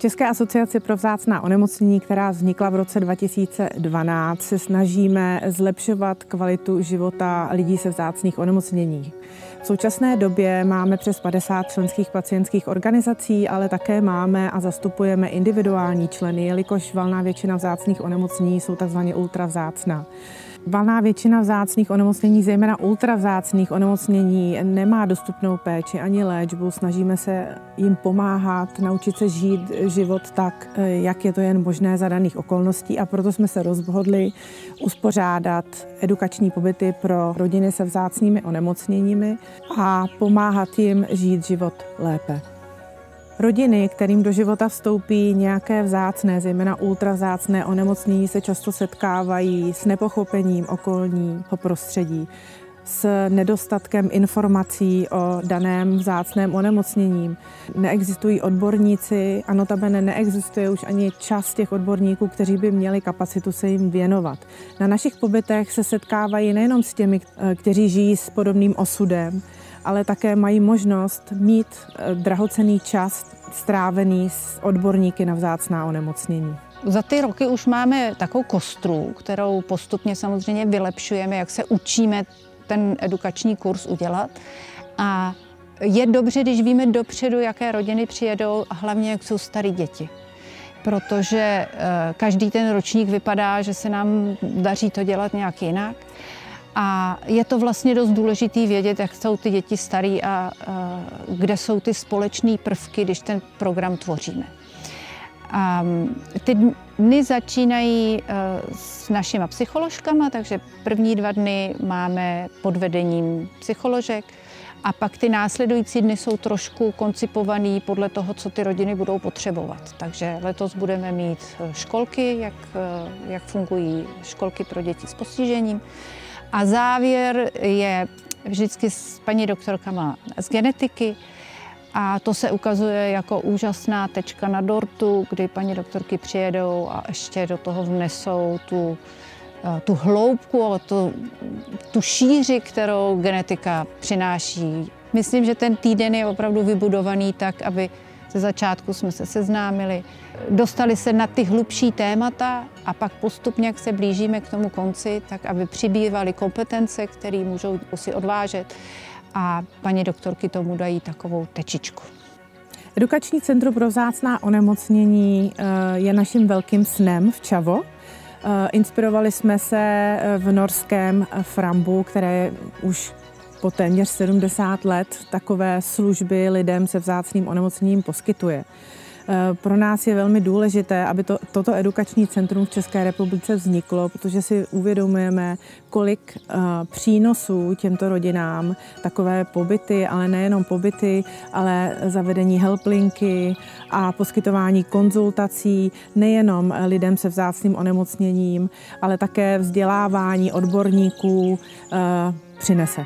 České asociaci pro vzácná onemocnění, která vznikla v roce 2012, se snažíme zlepšovat kvalitu života lidí se vzácných onemocnění. V současné době máme přes 50 členských pacientských organizací, ale také máme a zastupujeme individuální členy, jelikož valná většina vzácných onemocnění jsou takzvaně ultravzácná. Valná většina vzácných onemocnění, zejména ultravzácných onemocnění, nemá dostupnou péči ani léčbu. Snažíme se jim pomáhat, naučit se žít život tak, jak je to jen možné za daných okolností, a proto jsme se rozhodli uspořádat edukační pobyty pro rodiny se vzácnými onemocněními a pomáhat jim žít život lépe. Rodiny, kterým do života vstoupí nějaké vzácné, zejména ultravzácné onemocnění, se často setkávají s nepochopením okolního prostředí, s nedostatkem informací o daném vzácném onemocnění. Neexistují odborníci a notabene neexistuje už ani čas těch odborníků, kteří by měli kapacitu se jim věnovat. Na našich pobytech se setkávají nejenom s těmi, kteří žijí s podobným osudem, ale také mají možnost mít drahocenný čas strávený s odborníky na vzácná onemocnění. Za ty roky už máme takovou kostru, kterou postupně samozřejmě vylepšujeme, jak se učíme ten edukační kurz udělat. A je dobře, když víme dopředu, jaké rodiny přijedou a hlavně, jak jsou staré děti. Protože každý ten ročník vypadá, že se nám daří to dělat nějak jinak. A je to vlastně dost důležité vědět, jak jsou ty děti starý a kde jsou ty společné prvky, když ten program tvoříme. A ty dny začínají s našima psycholožkama, takže první 2 dny máme pod vedením psycholožek a pak ty následující dny jsou trošku koncipovaný podle toho, co ty rodiny budou potřebovat. Takže letos budeme mít školky, jak fungují školky pro děti s postižením. A závěr je vždycky s paní doktorkama z genetiky a to se ukazuje jako úžasná tečka na dortu, kdy paní doktorky přijedou a ještě do toho vnesou tu hloubku a tu šíři, kterou genetika přináší. Myslím, že ten týden je opravdu vybudovaný tak, aby ze začátku jsme se seznámili, dostali se na ty hlubší témata a pak postupně, jak se blížíme k tomu konci, tak aby přibývaly kompetence, které můžou si odvážet a paní doktorky tomu dají takovou tečičku. Edukační centrum pro vzácná onemocnění je naším velkým snem v Čavo. Inspirovali jsme se v norském Frambu, které už po téměř 70 let takové služby lidem se vzácným onemocněním poskytuje. Pro nás je velmi důležité, aby toto edukační centrum v České republice vzniklo, protože si uvědomujeme, kolik přínosů těmto rodinám takové pobyty, ale nejenom pobyty, ale zavedení helplinky a poskytování konzultací nejenom lidem se vzácným onemocněním, ale také vzdělávání odborníků přinese.